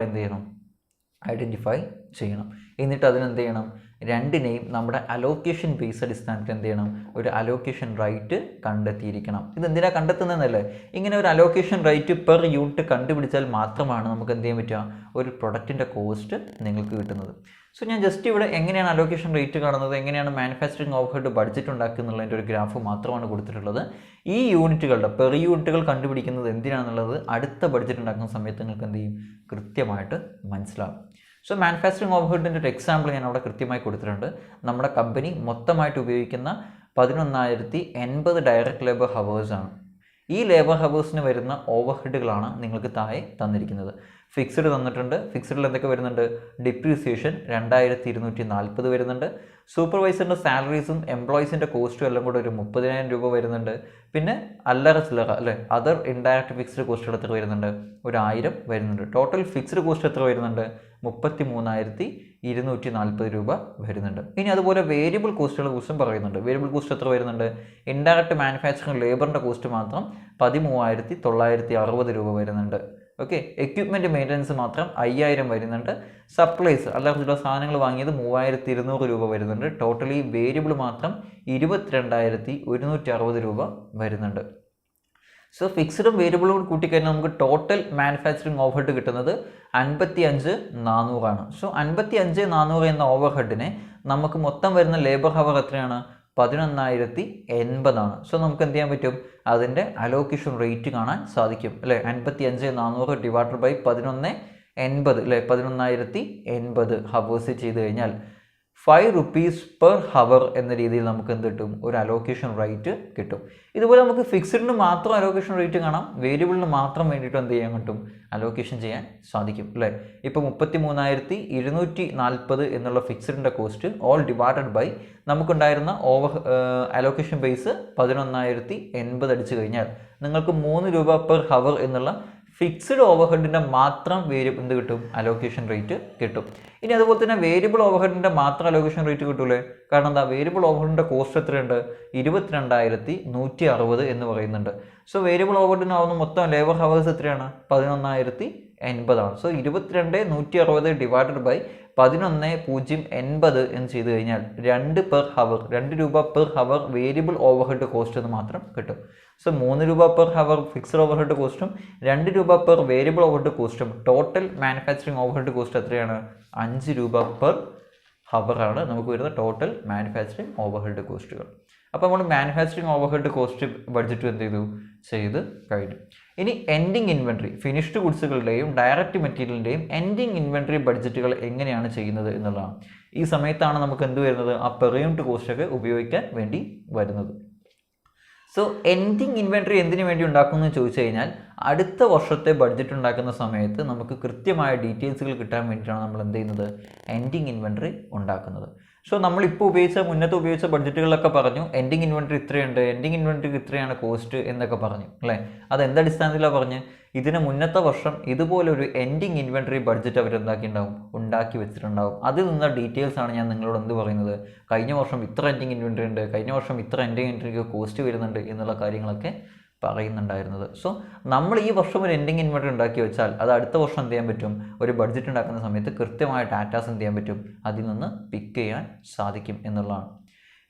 എന്ത് ചെയ്യണം, ഐഡൻറ്റിഫൈ ചെയ്യണം. എന്നിട്ട് അതിനെന്ത് ചെയ്യണം, രണ്ടിനെയും നമ്മുടെ അലോക്കേഷൻ ബേസ് അടിസ്ഥാനത്തിൽ എന്ത് ചെയ്യണം, ഒരു അലോക്കേഷൻ റൈറ്റ് കണ്ടെത്തിയിരിക്കണം. ഇതെന്തിനാണ് കണ്ടെത്തുന്നതെന്നല്ലേ, ഇങ്ങനെ ഒരു അലോക്കേഷൻ റൈറ്റ് പെർ യൂണിറ്റ് കണ്ടുപിടിച്ചാൽ മാത്രമാണ് നമുക്ക് എന്ത് ചെയ്യാൻ പറ്റുക, ഒരു പ്രൊഡക്റ്റിൻ്റെ കോസ്റ്റ് നിങ്ങൾക്ക് കിട്ടുന്നത്. സോ ഞാൻ ജസ്റ്റ് ഇവിടെ എങ്ങനെയാണ് അലോക്കേഷൻ റേറ്റ് കാണുന്നത്, എങ്ങനെയാണ് മാനുഫാക്ചറിങ് ഓവർഹെഡ് ബഡ്ജറ്റ് ഉണ്ടാക്കുക എന്നുള്ളതിൻ്റെ ഒരു ഗ്രാഫ് മാത്രമാണ് കൊടുത്തിട്ടുള്ളത്. ഈ യൂണിറ്റുകളുടെ പെർ യൂണിറ്റുകൾ കണ്ടുപിടിക്കുന്നത് എന്തിനാണെന്നുള്ളത് അടുത്ത ബഡ്ജറ്റ് ഉണ്ടാക്കുന്ന സമയത്ത് നിങ്ങൾക്ക് എന്ത് ചെയ്യും, കൃത്യമായിട്ട് മനസ്സിലാവും. സോ മാനുഫാക്ചറിങ് ഓവർഹെഡിൻ്റെ ഒരു എക്സാമ്പിൾ ഞാൻ അവിടെ കൃത്യമായി കൊടുത്തിട്ടുണ്ട്. നമ്മുടെ കമ്പനി മൊത്തമായിട്ട് ഉപയോഗിക്കുന്ന 11,080 ഡയറക്റ്റ് ലേബർ ഹവേഴ്സാണ്. ഈ ലേബർ ഹവേഴ്സിന് വരുന്ന ഓവർഹെഡുകളാണ് നിങ്ങൾക്ക് താഴെ തന്നിരിക്കുന്നത്. ഫിക്സ്ഡ് തന്നിട്ടുണ്ട്. ഫിക്സ്ഡിൽ എന്തൊക്കെ വരുന്നുണ്ട്, ഡിപ്രീസിയേഷൻ 2240 വരുന്നുണ്ട്. സൂപ്പർവൈസറിൻ്റെ സാലറീസും എംപ്ലോയീസിൻ്റെ കോസ്റ്റും എല്ലാം കൂടെ ഒരു 30,000 രൂപ വരുന്നുണ്ട്. പിന്നെ അല്ലറ ചില്ലറ അല്ലേ അതർ ഇൻഡയറക്റ്റ് ഫിക്സ്ഡ് കോസ്റ്റുകൾ എത്ര വരുന്നുണ്ട്, 1,000 വരുന്നുണ്ട്. ടോട്ടൽ ഫിക്സ്ഡ് കോസ്റ്റ് എത്ര വരുന്നുണ്ട്, 33,240 രൂപ വരുന്നുണ്ട്. ഇനി അതുപോലെ വേരിയബിൾ കോസ്റ്റുകളെ കുറിച്ചും പറയുന്നുണ്ട്. വേരിയബിൾ കോസ്റ്റ് എത്ര വരുന്നുണ്ട്, ഇൻഡയറക്റ്റ് മാനുഫാക്ചറിങ് ലേബറിൻ്റെ കോസ്റ്റ് മാത്രം 13,960 രൂപ വരുന്നുണ്ട്. ഓക്കെ, എക്യുപ്മെൻറ്റ് മെയിൻ്റനൻസ് മാത്രം 5,000 വരുന്നുണ്ട്. സപ്ലൈസ് അല്ലാതെ ചില സാധനങ്ങൾ വാങ്ങിയത് 3,200 രൂപ വരുന്നുണ്ട്. ടോട്ടലി വേരിയബിൾ മാത്രം 22,160 രൂപ വരുന്നുണ്ട്. സോ ഫിക്സ്ഡും വേരിയബിളും കൂട്ടിക്കഴിഞ്ഞാൽ നമുക്ക് ടോട്ടൽ മാനുഫാക്ചറിങ് ഓവർഹെഡ് കിട്ടുന്നത് 55,400 ആണ്. സോ 55,400 എന്ന ഓവർഹെഡിനെ നമുക്ക് മൊത്തം വരുന്ന ലേബർ ഹവർ എത്രയാണ്, 11,080 ആണ്. സോ നമുക്ക് എന്ത് ചെയ്യാൻ പറ്റും, അതിൻ്റെ അലോക്കേഷൻ റേറ്റ് കാണാൻ സാധിക്കും അല്ലേ. 55,400 ഡിവൈഡഡ് ബൈ 11,80 അല്ലേ, 11,080 ഹവേഴ്സ് ചെയ്ത് കഴിഞ്ഞാൽ 5 rupees പെർ ഹവർ എന്ന രീതിയിൽ നമുക്ക് എന്ത് കിട്ടും, ഒരു അലോക്കേഷൻ റേറ്റ് കിട്ടും. ഇതുപോലെ നമുക്ക് ഫിക്സ്ഡിന് മാത്രം അലോക്കേഷൻ റേറ്റ് കാണാം, വേരിയബിളിന് മാത്രം വേണ്ടിയിട്ട് എന്ത് ചെയ്യാൻ കിട്ടും, അലോക്കേഷൻ ചെയ്യാൻ സാധിക്കും അല്ലേ. ഇപ്പോൾ 33,240 എന്നുള്ള ഫിക്സ്ഡിൻ്റെ കോസ്റ്റ് ഓൾ ഡിവൈഡഡ് ബൈ നമുക്കുണ്ടായിരുന്ന അലോക്കേഷൻ ബേസ് 11,080 അടിച്ചു കഴിഞ്ഞാൽ നിങ്ങൾക്ക് 3 രൂപ പെർ ഹവർ എന്നുള്ള ഫിക്സ്ഡ് ഓവർഹെഡിൻ്റെ മാത്രം എന്ത് കിട്ടും, അലോക്കേഷൻ റേറ്റ് കിട്ടും. ഇനി അതുപോലെ തന്നെ വേരിയബിൾ ഓവർഹെഡിൻ്റെ മാത്രം അലോക്കേഷൻ റേറ്റ് കിട്ടൂലേ. കാരണം എന്താ, വേരിയബിൾ ഓവർഹെഡിൻ്റെ കോസ്റ്റ് എത്രയുണ്ട്, 22,160 എന്ന് പറയുന്നുണ്ട്. സോ വേരിയബിൾ ഓവർഹെഡിനാവുന്ന മൊത്തം ലേബർ ഹവേഴ്സ് എത്രയാണ്, 11,080 ആണ്. സോ 22,160 ഡിവൈഡഡ് ബൈ 11,080 എന്ന് ചെയ്ത് കഴിഞ്ഞാൽ 2 പെർ ഹവർ, 2 രൂപ per hour variable overhead cost എന്ന് മാത്രം കിട്ടും. സോ 3 രൂപ പെർ ഹവർ ഫിക്സ്ഡ് ഓവർഹെഡ് കോസ്റ്റും 2 രൂപ പെർ വേരിയബിൾ ഓവർഹെഡ് കോസ്റ്റും ടോട്ടൽ മാനുഫാക്ചറിങ് ഓവർഹെഡ് കോസ്റ്റ് എത്രയാണ്, 5 രൂപ പെർ ഹവറാണ് നമുക്ക് വരുന്ന ടോട്ടൽ മാനുഫാക്ചറിങ് ഓവർഹെഡ് കോസ്റ്റുകൾ. അപ്പോൾ നമ്മൾ മാനുഫാക്ചറിങ് ഓവർഹെഡ് കോസ്റ്റ് ബഡ്ജറ്റ് എന്ത് ചെയ്ത് കഴിഞ്ഞു. ഇനി എൻഡിങ് ഇൻവെൻട്രി, ഫിനിഷ്ഡ് ഗുഡ്സുകളുടെയും ഡയറക്റ്റ് മെറ്റീരിയലിൻ്റെയും എൻഡിങ് ഇൻവെൻട്രി ബഡ്ജറ്റുകൾ എങ്ങനെയാണ് ചെയ്യുന്നത് എന്നുള്ളതാണ്. ഈ സമയത്താണ് നമുക്ക് എന്ത് വരുന്നത്, ആ പെർ യൂണിറ്റ് കോസ്റ്റൊക്കെ ഉപയോഗിക്കാൻ വേണ്ടി വരുന്നത്. സോ എൻഡിങ് ഇൻവെൻട്രി എന്തിനു വേണ്ടി ഉണ്ടാക്കുമെന്ന് ചോദിച്ചു കഴിഞ്ഞാൽ അടുത്ത വർഷത്തെ ബഡ്ജറ്റ് ഉണ്ടാക്കുന്ന സമയത്ത് നമുക്ക് കൃത്യമായ ഡീറ്റെയിൽസുകൾ കിട്ടാൻ വേണ്ടിയിട്ടാണ് നമ്മൾ എന്ത് ചെയ്യുന്നത്, എൻഡിങ് ഇൻവെൻട്രി ഉണ്ടാക്കുന്നത്. സോ നമ്മളിപ്പോൾ മുന്നത്തെ ഉപയോഗിച്ച ബഡ്ജറ്റുകളിലൊക്കെ പറഞ്ഞു എൻഡിങ് ഇൻവെൻട്രി ഇത്രയുണ്ട്, എൻഡിങ് ഇൻവെൻട്രിക്ക് ഇത്രയാണ് കോസ്റ്റ് എന്നൊക്കെ പറഞ്ഞു അല്ലേ. അത് എന്തടിസ്ഥാനത്തിലാണ് പറഞ്ഞ്, ഇതിന് മുന്നത്തെ വർഷം ഇതുപോലെ ഒരു എൻഡിങ് ഇൻവെൻട്രി ബഡ്ജറ്റ് ഉണ്ടാക്കി വെച്ചിട്ടുണ്ടാവും. അതിൽ നിന്ന ഡീറ്റെയിൽസ് ആണ് ഞാൻ നിങ്ങളോട് എന്ത് പറയുന്നത്, കഴിഞ്ഞ വർഷം ഇത്ര എൻഡിങ് ഇൻവെൻട്രി ഉണ്ട്, കഴിഞ്ഞ വർഷം ഇത്ര എൻഡിങ് ഇൻവെൻട്രിക്ക് കോസ്റ്റ് വരുന്നുണ്ട് എന്നുള്ള കാര്യങ്ങളൊക്കെ പറയുന്നുണ്ടായിരുന്നത്. സോ നമ്മൾ ഈ വർഷം ഒരു എൻഡിങ് ഇൻവെൻട്രി ഉണ്ടാക്കി വെച്ചാൽ അത് അടുത്ത വർഷം എന്ത് ചെയ്യാൻ പറ്റും, ഒരു ബഡ്ജറ്റ് ഉണ്ടാക്കുന്ന സമയത്ത് കൃത്യമായ ഡാറ്റാസ് എന്ത് ചെയ്യാൻ പറ്റും, അതിൽ നിന്ന് പിക്ക് ചെയ്യാൻ സാധിക്കും എന്നുള്ളതാണ്.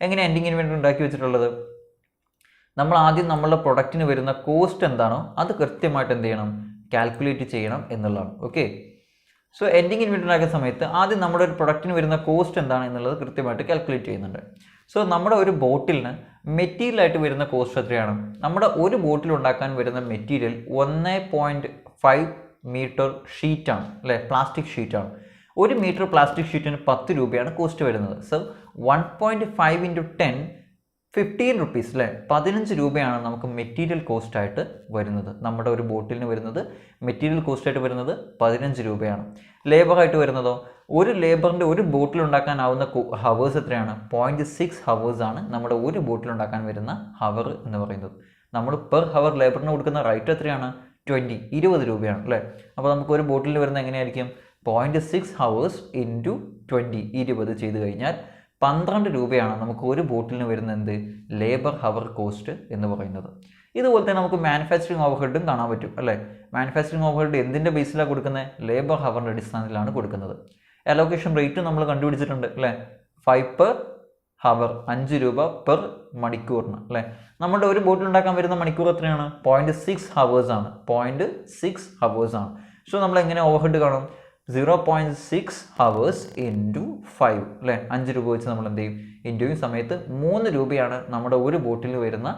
എങ്ങനെ എൻഡിങ് ഇൻവെൻട്രി ഉണ്ടാക്കി വെച്ചിട്ടുള്ളത്, നമ്മൾ ആദ്യം നമ്മളുടെ പ്രൊഡക്റ്റിന് വരുന്ന കോസ്റ്റ് എന്താണോ അത് കൃത്യമായിട്ട് എന്ത് ചെയ്യണം, കാൽക്കുലേറ്റ് ചെയ്യണം എന്നുള്ളതാണ്. ഓക്കെ, സോ എൻഡിങ് ഇൻവെൻട്രി ഉണ്ടാക്കുന്ന സമയത്ത് ആദ്യം നമ്മുടെ ഒരു പ്രൊഡക്റ്റിന് വരുന്ന കോസ്റ്റ് എന്താണ് എന്നുള്ളത് കൃത്യമായിട്ട് കാൽക്കുലേറ്റ് ചെയ്യുന്നുണ്ട്. സോ നമ്മുടെ ഒരു ബോട്ടിലിന് മെറ്റീരിയലായിട്ട് വരുന്ന കോസ്റ്റ് എത്രയാണ്, നമ്മുടെ ഒരു ബോട്ടിൽ ഉണ്ടാക്കാൻ വരുന്ന മെറ്റീരിയൽ 1.5 മീറ്റർ ഷീറ്റാണ് അല്ലേ, പ്ലാസ്റ്റിക് ഷീറ്റാണ്. 1 മീറ്റർ പ്ലാസ്റ്റിക് ഷീറ്റിന് 10 രൂപയാണ് കോസ്റ്റ് വരുന്നത്. സോ 1.5 × 10 15 rupees അല്ലേ, 15 രൂപയാണ് നമുക്ക് മെറ്റീരിയൽ കോസ്റ്റായിട്ട് വരുന്നത്. നമ്മുടെ ഒരു ബോട്ടിലിന് വരുന്നത് മെറ്റീരിയൽ കോസ്റ്റായിട്ട് വരുന്നത് 15 രൂപയാണ്. ലേബറായിട്ട് വരുന്നതോ, ഒരു ലേബറിൻ്റെ ഒരു ബോട്ടിൽ ഉണ്ടാക്കാനാവുന്ന ഹവേഴ്സ് എത്രയാണ്, 0.6 ഹവേഴ്സ് ആണ് നമ്മുടെ ഒരു ബോട്ടിൽ ഉണ്ടാക്കാൻ വരുന്ന ഹവർ എന്ന് പറയുന്നത്. നമ്മൾ പെർ ഹവർ ലേബറിന് കൊടുക്കുന്ന റേറ്റ് എത്രയാണ്, 20 രൂപയാണ് അല്ലേ. അപ്പോൾ നമുക്ക് ഒരു ബോട്ടിലിന് വരുന്നത് എങ്ങനെയായിരിക്കും, 0.6 ഹവേഴ്സ് ഇൻറ്റു 20 ചെയ്ത് കഴിഞ്ഞാൽ 12 രൂപയാണ് നമുക്ക് ഒരു ബോട്ടിലിന് വരുന്ന ലേബർ ഹവർ കോസ്റ്റ് എന്ന് പറയുന്നത്. ഇതുപോലെ തന്നെ നമുക്ക് മാനുഫാക്ചറിങ് ഓവർഹെഡും കാണാൻ പറ്റും അല്ലേ. മാനുഫാക്ചറിങ് ഓവർഹെഡ് എന്തിൻ്റെ ബേസിലാണ് കൊടുക്കുന്നത്? ലേബർ ഹവറിൻ്റെ അടിസ്ഥാനത്തിലാണ് കൊടുക്കുന്നത്. അലോക്കേഷൻ റേറ്റ് നമ്മൾ കണ്ടുപിടിച്ചിട്ടുണ്ട് അല്ലേ. 5 പെർ ഹവർ, 5 രൂപ പെർ മണിക്കൂറിന് അല്ലേ. നമ്മുടെ ഒരു ബോട്ടിൽ ഉണ്ടാക്കാൻ വരുന്ന മണിക്കൂർ എത്രയാണ്? 0.6 ഹവേഴ്സ് ആണ്. 0.6 ഹവേഴ്സ് ആണ്. സോ നമ്മൾ എങ്ങനെ ഓവർഹെഡ് കാണും? 0.6 ഹവേഴ്സ് ഇൻറ്റു 5 അല്ലേ. 5 രൂപ വെച്ച് നമ്മൾ എന്ത് ചെയ്യും? ഇൻറ്റു ഈ സമയത്ത് 3 രൂപയാണ് നമ്മുടെ ഒരു ബോട്ടിൽ വരുന്ന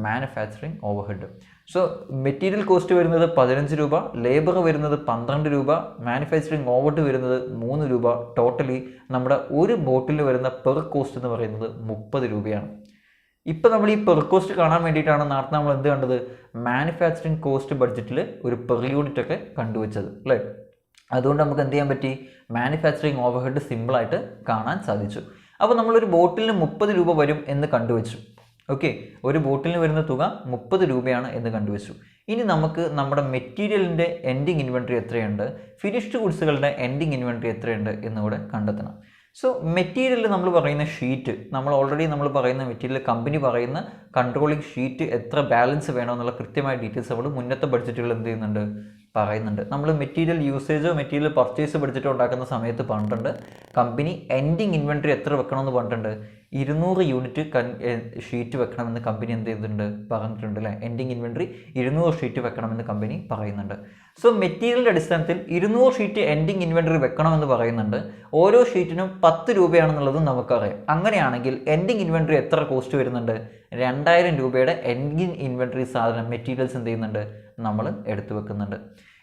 manufacturing overhead. So material cost വരുന്നത് 15 രൂപ, ലേബർ വരുന്നത് 12 രൂപ, മാനുഫാക്ചറിങ് ഓവർഹെഡ് വരുന്നത് 3 രൂപ. ടോട്ടലി നമ്മുടെ ഒരു ബോട്ടിൽ വരുന്ന പെർ കോസ്റ്റ് എന്ന് പറയുന്നത് 30 രൂപയാണ്. ഇപ്പം നമ്മൾ ഈ പെർ കോസ്റ്റ് കാണാൻ വേണ്ടിയിട്ടാണ് നേരത്തെ നമ്മൾ എന്ത് കണ്ടത്? മാനുഫാക്ചറിങ് കോസ്റ്റ് ബഡ്ജറ്റിൽ ഒരു പെർ യൂണിറ്റ് ഒക്കെ കണ്ടുവച്ചത് അല്ലേ. അതുകൊണ്ട് നമുക്ക് എന്ത് ചെയ്യാൻ പറ്റി? മാനുഫാക്ചറിങ് ഓവർഹെഡ് സിമ്പിളായിട്ട് കാണാൻ സാധിച്ചു. അപ്പോൾ നമ്മളൊരു ബോട്ടിലിന് 30 രൂപ വരും എന്ന് കണ്ടുവച്ചു. ഓക്കെ, ഒരു ബോട്ടിലിന് വരുന്ന തുക 30 രൂപയാണ് എന്ന് കണ്ടുവച്ചു. ഇനി നമുക്ക് നമ്മുടെ മെറ്റീരിയലിൻ്റെ എൻഡിങ് ഇൻവെൻട്രി എത്രയുണ്ട്, ഫിനിഷ്ഡ് ഗുഡ്സുകളുടെ എൻഡിങ് ഇൻവെൻട്രി എത്രയുണ്ട് എന്നുകൂടെ കണ്ടെത്തണം. സോ മെറ്റീരിയൽ നമ്മൾ പറയുന്ന ഷീറ്റ്, നമ്മൾ പറയുന്ന മെറ്റീരിയൽ കമ്പനി പറയുന്ന കൺട്രോളിങ് ഷീറ്റ് എത്ര ബാലൻസ് വേണമെന്നുള്ള കൃത്യമായ ഡീറ്റെയിൽസ് നമ്മൾ മുന്നത്തെ ബഡ്ജറ്റുകൾ എന്ത് ചെയ്യുന്നുണ്ട്? പറയുന്നുണ്ട്. നമ്മൾ മെറ്റീരിയൽ യൂസേജോ മെറ്റീരിയൽ പർച്ചേസ് ബഡ്ജറ്റോ ഉണ്ടാക്കുന്ന സമയത്ത് പറഞ്ഞിട്ടുണ്ട് കമ്പനി എൻഡിങ് ഇൻവെൻട്രി എത്ര വെക്കണമെന്ന് പറഞ്ഞിട്ടുണ്ട്? 200 യൂണിറ്റ് ഷീറ്റ് വെക്കണമെന്ന് കമ്പനി എന്ത് ചെയ്തിട്ടുണ്ട്? പറഞ്ഞിട്ടുണ്ട് അല്ലേ. എൻഡിങ് ഇൻവെൻട്രി 200 ഷീറ്റ് വെക്കണമെന്ന് കമ്പനി പറയുന്നുണ്ട്. സോ മെറ്റീരിയലിൻ്റെ അടിസ്ഥാനത്തിൽ 200 ഷീറ്റ് എൻഡിങ് ഇൻവെൻട്രി വെക്കണമെന്ന് പറയുന്നുണ്ട്. ഓരോ ഷീറ്റിനും 10 രൂപയാണെന്നുള്ളതും നമുക്കറിയാം. അങ്ങനെയാണെങ്കിൽ എൻഡിങ് ഇൻവെൻട്രി എത്ര കോസ്റ്റ് വരുന്നുണ്ട്? 2000 രൂപയുടെ എൻഡിങ് ഇൻവെൻട്രി സാധനം മെറ്റീരിയൽസ് എന്ത് ചെയ്യുന്നുണ്ട്? നമ്മൾ എടുത്തു വെക്കുന്നുണ്ട്.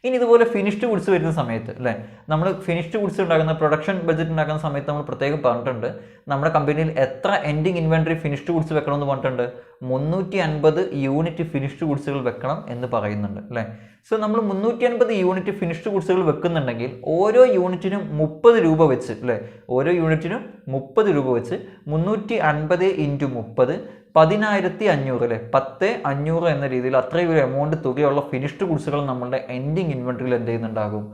ഇനി ഇതുപോലെ ഫിനിഷ്ഡ് ഗുഡ്സ് വരുന്ന സമയത്ത് അല്ലേ, നമ്മൾ ഫിനിഷ്ഡ് ഗുഡ്സ് ഉണ്ടാക്കുന്ന പ്രൊഡക്ഷൻ ബഡ്ജറ്റ് ഉണ്ടാക്കുന്ന സമയത്ത് നമ്മൾ പ്രത്യേകം പറഞ്ഞിട്ടുണ്ട് നമ്മുടെ കമ്പനിയിൽ എത്ര എൻഡിങ് ഇൻവെൻട്രി ഫിനിഷ്ഡ് ഗുഡ്സ് വെക്കണമെന്ന് പറഞ്ഞിട്ടുണ്ട്? 350 യൂണിറ്റ് ഫിനിഷ്ഡ് ഗുഡ്സുകൾ വെക്കണം എന്ന് പറയുന്നുണ്ട് അല്ലേ. സോ നമ്മൾ 350 യൂണിറ്റ് ഫിനിഷ്ഡ് ഗുഡ്സുകൾ വെക്കുന്നുണ്ടെങ്കിൽ ഓരോ യൂണിറ്റിനും 30 രൂപ വെച്ച് അല്ലേ, ഓരോ യൂണിറ്റിനും 30 രൂപ വെച്ച് 350 ഇൻറ്റു 30 10,500 അല്ലേ, 10,500 എന്ന രീതിയിൽ അത്രയും ഒരു എമൗണ്ട് തുകയുള്ള ഫിനിഷ്ഡ് ഗുഡ്സുകൾ നമ്മളുടെ എൻഡിങ് ഇൻവെൻട്രിയിൽ എന്ത് ചെയ്യുന്നുണ്ടാകും?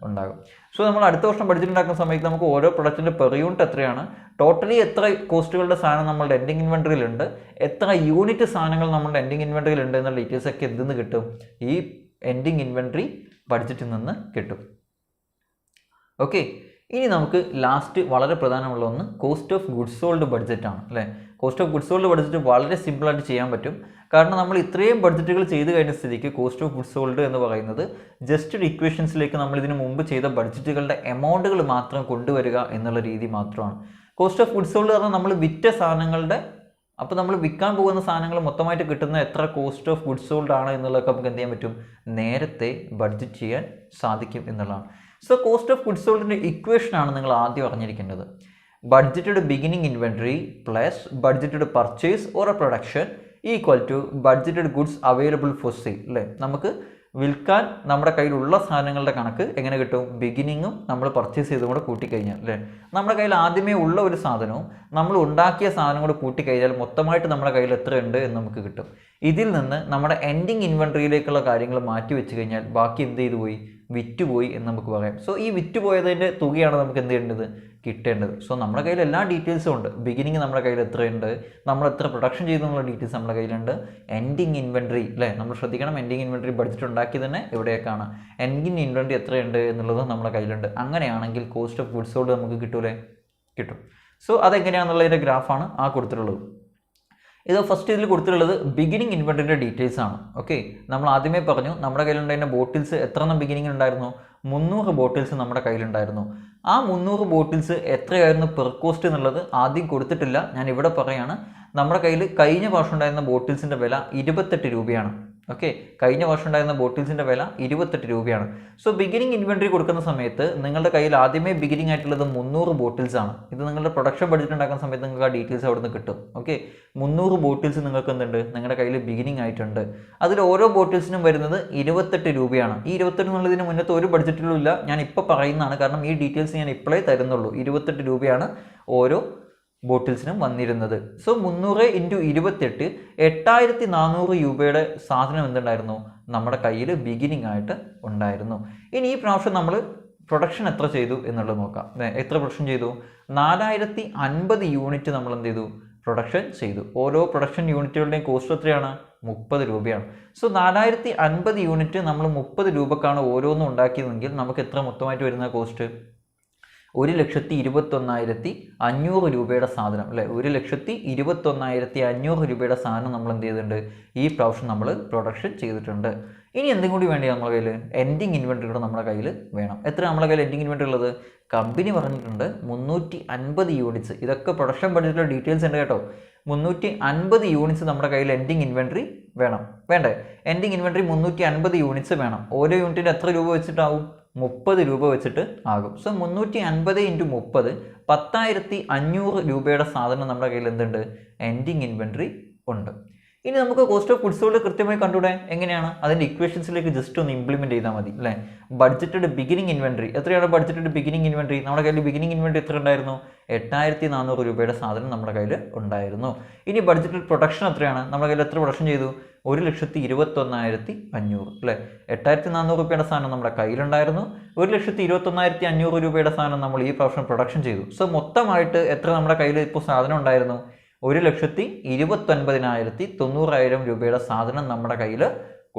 ഉണ്ടാകും. സോ നമ്മൾ അടുത്ത വർഷം ബഡ്ജറ്റ് ഉണ്ടാക്കുന്ന സമയത്ത് നമുക്ക് ഓരോ പ്രൊഡക്റ്റിൻ്റെ പെർ യൂണിറ്റ് എത്രയാണ്, ടോട്ടലി എത്ര കോസ്റ്റുകളുടെ സാധനം നമ്മളുടെ എൻഡിങ് ഇൻവെൻട്രിയിലുണ്ട്, എത്ര യൂണിറ്റ് സാധനങ്ങൾ നമ്മളുടെ എൻഡിങ് ഇൻവെൻട്രിയിൽ ഉണ്ട് എന്നുള്ള ഡീറ്റെയിൽസ് ഒക്കെ എന്തെന്ന് കിട്ടും? ഈ എൻഡിങ് ഇൻവെൻട്രി ബഡ്ജറ്റിൽ നിന്ന് കിട്ടും. ഓക്കെ, ഇനി നമുക്ക് ലാസ്റ്റ് വളരെ പ്രധാനമുള്ള ഒന്ന് കോസ്റ്റ് ഓഫ് ഗുഡ്സ് സോൾഡ് ബഡ്ജറ്റാണ് അല്ലേ. Cost of goods sold budget വളരെ സിമ്പിളായിട്ട് ചെയ്യാൻ പറ്റും. കാരണം നമ്മൾ ഇത്രയും ബഡ്ജറ്റുകൾ ചെയ്ത് കഴിഞ്ഞ സ്ഥിതിക്ക് കോസ്റ്റ് ഓഫ് ഗുഡ്സ് സോൾഡ് എന്ന് പറയുന്നത് ജസ്റ്റ് ഒരു ഇക്വേഷൻസിലേക്ക് നമ്മൾ ഇതിനു മുമ്പ് ചെയ്ത ബഡ്ജറ്റുകളുടെ എമൗണ്ടുകൾ മാത്രം കൊണ്ടുവരിക എന്നുള്ള രീതി മാത്രമാണ്. കോസ്റ്റ് ഓഫ് ഗുഡ്സ് സോൾഡ് പറഞ്ഞാൽ നമ്മൾ വിറ്റ സാധനങ്ങളുടെ, അപ്പോൾ നമ്മൾ വിൽക്കാൻ പോകുന്ന സാധനങ്ങൾ മൊത്തമായിട്ട് കിട്ടുന്ന എത്ര കോസ്റ്റ് ഓഫ് ഗുഡ്സ് സോൾഡ് ആണ് എന്നുള്ളതൊക്കെ നമുക്ക് എന്ത് ചെയ്യാൻ പറ്റും? നേരത്തെ ബഡ്ജറ്റ് ചെയ്യാൻ സാധിക്കും എന്നുള്ളതാണ്. സോ കോസ്റ്റ് ഓഫ് ഗുഡ്സ് സോൾഡിൻ്റെ ഇക്വേഷനാണ് നിങ്ങൾ ആദ്യം അറിഞ്ഞിരിക്കേണ്ടത്. Budgeted beginning inventory plus budgeted purchase or production equal to budgeted goods available for sale അല്ലേ. നമുക്ക് വിൽക്കാൻ നമ്മുടെ കയ്യിലുള്ള സാധനങ്ങളുടെ കണക്ക് എങ്ങനെ കിട്ടും? ബിഗിനിങ്ങും നമ്മൾ പർച്ചേസ് ചെയ്തും കൂടെ കൂട്ടിക്കഴിഞ്ഞാൽ അല്ലേ, നമ്മുടെ കയ്യിൽ ആദ്യമേ ഉള്ള ഒരു സാധനവും നമ്മൾ ഉണ്ടാക്കിയ സാധനം കൂടെ കൂട്ടിക്കഴിഞ്ഞാൽ മൊത്തമായിട്ട് നമ്മുടെ കയ്യിൽ എത്ര ഉണ്ട് എന്ന് നമുക്ക് കിട്ടും. ഇതിൽ നിന്ന് നമ്മുടെ എൻഡിങ് ഇൻവെൻട്രിയിലേക്കുള്ള കാര്യങ്ങൾ മാറ്റി വെച്ച് കഴിഞ്ഞാൽ ബാക്കി എന്ത് ചെയ്തു പോയി? വിറ്റുപോയി എന്ന് നമുക്ക് പറയാം. സോ ഈ വിറ്റുപോയതിൻ്റെ തുകയാണ് നമുക്ക് എന്ത് ചെയ്യേണ്ടത്? കിട്ടേണ്ടത്. സോ നമ്മുടെ കയ്യിൽ എല്ലാ ഡീറ്റെയിൽസും ഉണ്ട്. ബിഗിനിങ് നമ്മുടെ കയ്യിൽ എത്രയുണ്ട്, നമ്മൾ എത്ര പ്രൊഡക്ഷൻ ചെയ്തു എന്നുള്ള ഡീറ്റെയിൽസ് നമ്മുടെ കയ്യിലുണ്ട്. എൻഡിങ് ഇൻവെൻട്രി അല്ലേ, നമ്മൾ ശ്രദ്ധിക്കണം, എൻഡിങ് ഇൻവെൻട്രി ബഡ്ജറ്റ് ഉണ്ടാക്കി തന്നെ എവിടെയൊക്കെയാണ് എൻഡിങ് ഇൻവെൻട്രി എത്രയുണ്ട് എന്നുള്ളത് നമ്മുടെ കയ്യിലുണ്ട്. അങ്ങനെയാണെങ്കിൽ കോസ്റ്റ് ഓഫ് ഗുഡ്സ് സോൾഡ് നമുക്ക് കിട്ടൂലേ? കിട്ടും. സോ അതെങ്ങനെയാണെന്നുള്ളതിൻ്റെ ഗ്രാഫാണ് ആ കൊടുത്തിട്ടുള്ളത്. ഇത് ഫസ്റ്റ് ഇതിൽ കൊടുത്തിട്ടുള്ളത് ബിഗിനിങ് ഇൻവെൻട്രിൻ്റെ ഡീറ്റെയിൽസ് ആണ്. ഓക്കെ, നമ്മൾ ആദ്യമേ പറഞ്ഞു നമ്മുടെ കയ്യിലുണ്ടായിരുന്ന ബോട്ടിൽസ് എത്ര ബിഗിനിങ് ഉണ്ടായിരുന്നു? 300 ബോട്ടിൽസ് നമ്മുടെ കയ്യിലുണ്ടായിരുന്നു. ആ 300 ബോട്ടിൽസ് എത്രയായിരുന്നു പെർ കോസ്റ്റ് എന്നുള്ളത് ആദ്യം കൊടുത്തിട്ടില്ല. ഞാൻ ഇവിടെ പറയാണ്, നമ്മുടെ കയ്യിൽ കഴിഞ്ഞ വർഷം ഉണ്ടായിരുന്ന ബോട്ടിൽസിൻ്റെ വില 28 രൂപയാണ്. ഓക്കെ, കഴിഞ്ഞ വർഷം ഉണ്ടായിരുന്ന ബോട്ടിൽസിൻ്റെ വില 28 രൂപയാണ്. സോ ബിഗിനിങ് ഇൻവെൻട്രി കൊടുക്കുന്ന സമയത്ത് നിങ്ങളുടെ കയ്യിൽ ആദ്യമേ ബിഗിനിങ് ആയിട്ടുള്ളത് 300 ബോട്ടിൽസ് ആണ്. ഇത് നിങ്ങളുടെ പ്രൊഡക്ഷൻ ബഡ്ജറ്റ് ഉണ്ടാക്കുന്ന സമയത്ത് നിങ്ങൾക്ക് ആ ഡീറ്റെയിൽസ് അവിടെ നിന്ന് കിട്ടും. ഓക്കെ, 300 ബോട്ടിൽസ് നിങ്ങൾക്ക് എന്തുണ്ട്? നിങ്ങളുടെ കയ്യിൽ ബിഗിനിങ് ആയിട്ടുണ്ട്. അതിൽ ഓരോ ബോട്ടിൽസിനും വരുന്നത് 28 രൂപയാണ്. ഈ 28 എന്നുള്ളതിന് മുന്നത്തെ ഒരു ബഡ്ജറ്റിലും ഇല്ല, ഞാൻ ഇപ്പോൾ പറയുന്നതാണ്. കാരണം ഈ ഡീറ്റെയിൽസ് ഞാൻ ഇപ്പോഴേ തരുന്നുള്ളൂ. 28 രൂപയാണ് ഓരോ ബോട്ടിൽസിനും വന്നിരുന്നത്. സോ 300 ഇൻറ്റു 28 8400 രൂപയുടെ സാധനം എന്തുണ്ടായിരുന്നു? നമ്മുടെ കയ്യിൽ ബിഗിനിങ് ആയിട്ട് ഉണ്ടായിരുന്നു. ഇനി ഈ പ്രാവശ്യം നമ്മൾ പ്രൊഡക്ഷൻ എത്ര ചെയ്തു എന്നുള്ളത് നോക്കാം. എത്ര പ്രൊഡക്ഷൻ ചെയ്തു? 4050 യൂണിറ്റ് നമ്മൾ എന്ത് ചെയ്തു? പ്രൊഡക്ഷൻ ചെയ്തു. ഓരോ പ്രൊഡക്ഷൻ യൂണിറ്റുകളുടെയും കോസ്റ്റ് എത്രയാണ്? 30 രൂപയാണ്. സോ 4050 യൂണിറ്റ് നമ്മൾ 30 രൂപക്കാണ് ഓരോന്നും ഉണ്ടാക്കിയതെങ്കിൽ നമുക്ക് എത്ര മൊത്തമായിട്ട് വരുന്ന കോസ്റ്റ്? 1,21,500 രൂപയുടെ സാധനം അല്ലേ? 1,21,500 രൂപയുടെ സാധനം നമ്മൾ എന്ത് ചെയ്തിട്ടുണ്ട്? ഈ പ്രാവശ്യം നമ്മൾ പ്രൊഡക്ഷൻ ചെയ്തിട്ടുണ്ട്. ഇനി എന്തും കൂടി വേണ്ടി നമ്മുടെ കയ്യിൽ? എൻഡിങ് ഇൻവെൻട്രി കൂടെ നമ്മുടെ കയ്യിൽ വേണം. എത്ര നമ്മുടെ കയ്യിൽ എൻഡിങ് ഇൻവെൻട്രി ഉള്ളത്? കമ്പനി പറഞ്ഞിട്ടുണ്ട് 350 യൂണിറ്റ്സ്. ഇതൊക്കെ പ്രൊഡക്ഷൻ ബഡ്ജറ്റിലെ ഡീറ്റെയിൽസ് ഉണ്ട് കേട്ടോ. 350 യൂണിറ്റ്സ് നമ്മുടെ കയ്യിൽ എൻഡിങ് ഇൻവെൻട്രി വേണം. വേണ്ടേ? എൻഡിങ് ഇൻവെൻട്രി 350 യൂണിറ്റ്സ് വേണം. ഓരോ യൂണിറ്റിന് എത്ര രൂപ വെച്ചിട്ടാവും? 30 രൂപ വെച്ചിട്ട് ആകും. സോ 350 × 30 10,500 രൂപയുടെ സാധനം നമ്മുടെ കയ്യിൽ എന്തുണ്ട്? എൻഡിങ് ഇൻവെൻട്രി ഉണ്ട്. ഇനി നമുക്ക് കോസ്റ്റ് ഓഫ് ഗുഡ്സ് സോൾഡ് കൃത്യമായി കണ്ടുകൂടെ? എങ്ങനെയാണ്? അതിൻ്റെ ഇക്വേഷൻസിലേക്ക് ജസ്റ്റ് ഒന്ന് ഇംപ്ലിമെൻറ്റ് ചെയ്താൽ മതി അല്ലേ? ബഡ്ജറ്റഡ് ബിഗിനിങ് ഇൻവെൻട്രി എത്രയാണ്? ബഡ്ജറ്റഡ് ബിഗിനിങ് ഇൻവെൻട്രി നമ്മുടെ കയ്യിൽ ബിഗിനിങ് ഇൻവെൻട്രി എത്ര ഉണ്ടായിരുന്നു? 8,400 രൂപയുടെ സാധനം നമ്മുടെ കയ്യിൽ ഉണ്ടായിരുന്നു. ഇനി ബഡ്ജറ്റഡ് പ്രൊഡക്ഷൻ എത്രയാണ്? നമ്മുടെ കയ്യിൽ എത്ര പ്രൊഡക്ഷൻ ചെയ്തു? 1,21,500 അല്ലേ? 8,400 രൂപയുടെ സാധനം നമ്മുടെ കയ്യിലുണ്ടായിരുന്നു. 1,21,500 രൂപയുടെ സാധനം നമ്മൾ ഈ പ്രാവശ്യം പ്രൊഡക്ഷൻ ചെയ്തു. സോ മൊത്തമായിട്ട് എത്ര നമ്മുടെ കയ്യിൽ ഇപ്പോൾ സാധനം ഉണ്ടായിരുന്നു? 1,29,900 രൂപയുടെ സാധനം നമ്മുടെ കയ്യിൽ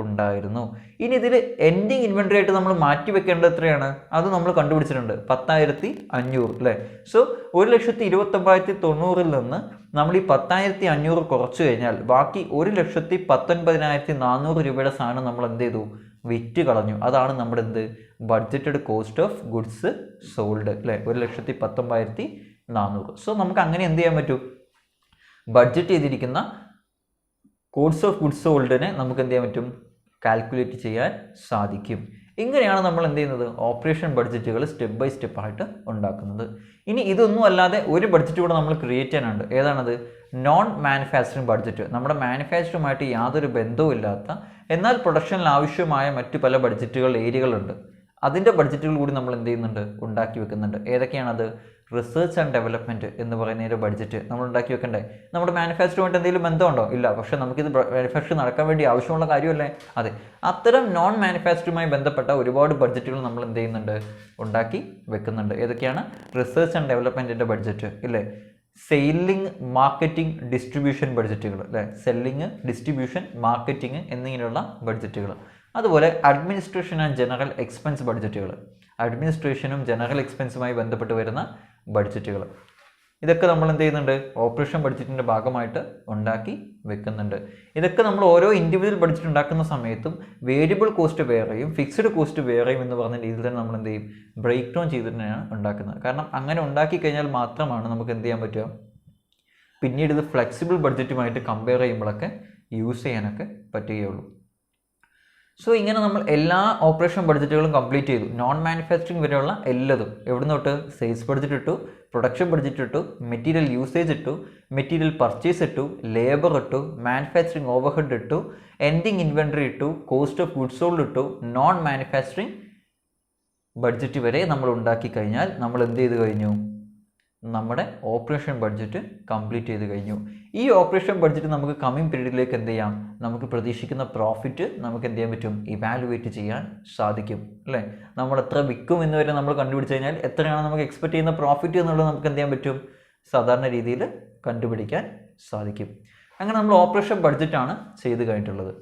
ഉണ്ടായിരുന്നു. ഇനി ഇതിൽ എൻഡിങ് ഇൻവെൻട്രി ആയിട്ട് നമ്മൾ മാറ്റി വെക്കേണ്ടത് എത്രയാണ്? അത് നമ്മൾ കണ്ടുപിടിച്ചിട്ടുണ്ട്, 10,500 അല്ലേ? സോ 1,29,900 നിന്ന് നമ്മൾ ഈ 10,500 കുറച്ച് കഴിഞ്ഞാൽ ബാക്കി 1,19,400 രൂപയുടെ സാധനം നമ്മൾ എന്ത് ചെയ്തു? വിറ്റ് കളഞ്ഞു. അതാണ് നമ്മുടെ എന്ത്? Budgeted cost of goods sold അല്ലേ? 1,19,400. സോ നമുക്ക് അങ്ങനെ എന്ത് ചെയ്യാൻ പറ്റും? ബഡ്ജറ്റ് ചെയ്തിരിക്കുന്ന കോസ്റ്റ് ഓഫ് ഗുഡ്സ് സോൾഡിനെ നമുക്ക് എന്ത് ചെയ്യാൻ പറ്റും? കാൽക്കുലേറ്റ് ചെയ്യാൻ സാധിക്കും. ഇങ്ങനെയാണ് നമ്മൾ എന്ത് ചെയ്യുന്നത്? ഓപ്പറേഷൻ ബഡ്ജറ്റുകൾ സ്റ്റെപ്പ് ബൈ സ്റ്റെപ്പ് ആയിട്ട് ഉണ്ടാക്കുന്നത്. ഇനി ഇതൊന്നും അല്ലാതെ ഒരു ബഡ്ജറ്റ് കൂടെ നമ്മൾ ക്രിയേറ്റ് ചെയ്യാനുണ്ട്. ഏതാണത്? Non manufacturing budget. നമ്മുടെ മാനുഫാക്ചറുമായിട്ട് യാതൊരു ബന്ധവും ഇല്ലാത്ത എന്നാൽ പ്രൊഡക്ഷനിൽ ആവശ്യമായ മറ്റു പല ബഡ്ജറ്റുകൾ ഏരിയകളുണ്ട്. അതിൻ്റെ ബഡ്ജറ്റുകൾ കൂടി നമ്മൾ എന്ത് ചെയ്യുന്നുണ്ട്? ഉണ്ടാക്കി വെക്കുന്നുണ്ട്. ഏതൊക്കെയാണത്? റിസർച്ച് ആൻഡ് ഡെവലപ്മെൻറ്റ് എന്ന് പറയുന്നതിൻ്റെ ബഡ്ജറ്റ് നമ്മൾ ഉണ്ടാക്കി വെക്കണ്ടേ? നമ്മുടെ മാനുഫാക്ചറുമായിട്ട് എന്തെങ്കിലും ബന്ധമുണ്ടോ? ഇല്ല. പക്ഷേ നമുക്കിത് മാനുഫാക്ചർ നടക്കാൻ വേണ്ടി ആവശ്യമുള്ള കാര്യമല്ലേ? അതെ. അത്തരം നോൺ മാനുഫാക്ചറുമായി ബന്ധപ്പെട്ട ഒരുപാട് ബഡ്ജറ്റുകൾ നമ്മൾ എന്ത് ചെയ്യുന്നുണ്ട്? ഉണ്ടാക്കി വെക്കുന്നുണ്ട്. ഏതൊക്കെയാണ്? റിസർച്ച് ആൻഡ് ഡെവലപ്മെൻറ്റിൻ്റെ ബഡ്ജറ്റ് ഇല്ലേ? സെയിലിംഗ്, മാർക്കറ്റിംഗ്, ഡിസ്ട്രിബ്യൂഷൻ ബഡ്ജറ്റുകൾ അല്ലേ? സെല്ലിംഗ്, ഡിസ്ട്രിബ്യൂഷൻ, മാർക്കറ്റിംഗ് എന്നിങ്ങനെയുള്ള ബഡ്ജറ്റുകൾ. അതുപോലെ അഡ്മിനിസ്ട്രേഷൻ ആൻഡ് ജനറൽ എക്സ്പെൻസ് ബഡ്ജറ്റുകൾ. അഡ്മിനിസ്ട്രേഷനും ജനറൽ എക്സ്പെൻസുമായി ബന്ധപ്പെട്ട് വരുന്ന ബഡ്ജറ്റുകൾ. ഇതൊക്കെ നമ്മൾ എന്ത് ചെയ്യുന്നുണ്ട്? ഓപ്പറേഷൻ ബഡ്ജറ്റിൻ്റെ ഭാഗമായിട്ട് ഉണ്ടാക്കി വെക്കുന്നുണ്ട്. ഇതൊക്കെ നമ്മൾ ഓരോ ഇൻഡിവിജ്വൽ ബഡ്ജറ്റ് ഉണ്ടാക്കുന്ന സമയത്തും വേരിയബിൾ കോസ്റ്റ് വേറെയും ഫിക്സ്ഡ് കോസ്റ്റ് വേറെയും എന്ന് പറഞ്ഞ രീതിയിൽ തന്നെ നമ്മൾ എന്ത് ചെയ്യും? ബ്രേക്ക് ഡൗൺ ചെയ്തിട്ട് തന്നെയാണ് ഉണ്ടാക്കുന്നത്. കാരണം അങ്ങനെ ഉണ്ടാക്കി കഴിഞ്ഞാൽ മാത്രമാണ് നമുക്ക് എന്ത് ചെയ്യാൻ പറ്റുക? പിന്നീട് ഇത് ഫ്ലെക്സിബിൾ ബഡ്ജറ്റുമായിട്ട് കമ്പയർ ചെയ്യുമ്പോഴൊക്കെ യൂസ് ചെയ്യാനൊക്കെ പറ്റുകയുള്ളൂ. സോ ഇങ്ങനെ നമ്മൾ എല്ലാ ഓപ്പറേഷൻ ബഡ്ജറ്റുകളും കംപ്ലീറ്റ് ചെയ്തു. നോൺ മാനുഫാക്ചറിങ് വരെയുള്ള എല്ലാതും. എവിടുന്ന് തൊട്ട്? സെയിൽസ് ബഡ്ജറ്റ് ഇട്ടു, പ്രൊഡക്ഷൻ ബഡ്ജറ്റ് ഇട്ടു, മെറ്റീരിയൽ യൂസേജ് ഇട്ടു, മെറ്റീരിയൽ പർച്ചേസ് ഇട്ടു, ലേബർ ഇട്ടു, മാനുഫാക്ചറിങ് ഓവർഹെഡ് ഇട്ടു, എൻഡിങ് ഇൻവെൻട്രി ഇട്ടു, കോസ്റ്റ് ഓഫ് ഗുഡ്സ് സോൾഡ് ഇട്ടു, നോൺ മാനുഫാക്ചറിങ് ബഡ്ജറ്റ് വരെ നമ്മൾ ഉണ്ടാക്കി കഴിഞ്ഞാൽ നമ്മൾ എന്ത് ചെയ്ത് കഴിഞ്ഞു? നമ്മുടെ ഓപ്പറേഷൻ ബഡ്ജറ്റ് കംപ്ലീറ്റ് ചെയ്ത് കഴിഞ്ഞു. ഈ ഓപ്പറേഷൻ ബഡ്ജറ്റ് നമുക്ക് കമ്മിങ് പീരീഡിലേക്ക് എന്ത് ചെയ്യാം? നമുക്ക് പ്രതീക്ഷിക്കുന്ന പ്രോഫിറ്റ് നമുക്ക് എന്ത് ചെയ്യാൻ പറ്റും? ഇവാലുവേറ്റ് ചെയ്യാൻ സാധിക്കും അല്ലേ? നമ്മൾ എത്ര വിൽക്കും എന്ന് വരെ നമ്മൾ കണ്ടുപിടിച്ച് കഴിഞ്ഞാൽ എത്രയാണ് നമുക്ക് എക്സ്പെക്ട് ചെയ്യുന്ന പ്രോഫിറ്റ് എന്നുള്ളത് നമുക്ക് എന്ത് ചെയ്യാൻ പറ്റും? സാധാരണ രീതിയിൽ കണ്ടുപിടിക്കാൻ സാധിക്കും. അങ്ങനെ നമ്മൾ ഓപ്പറേഷൻ ബഡ്ജറ്റാണ് ചെയ്ത് കഴിഞ്ഞിട്ടുള്ളത്.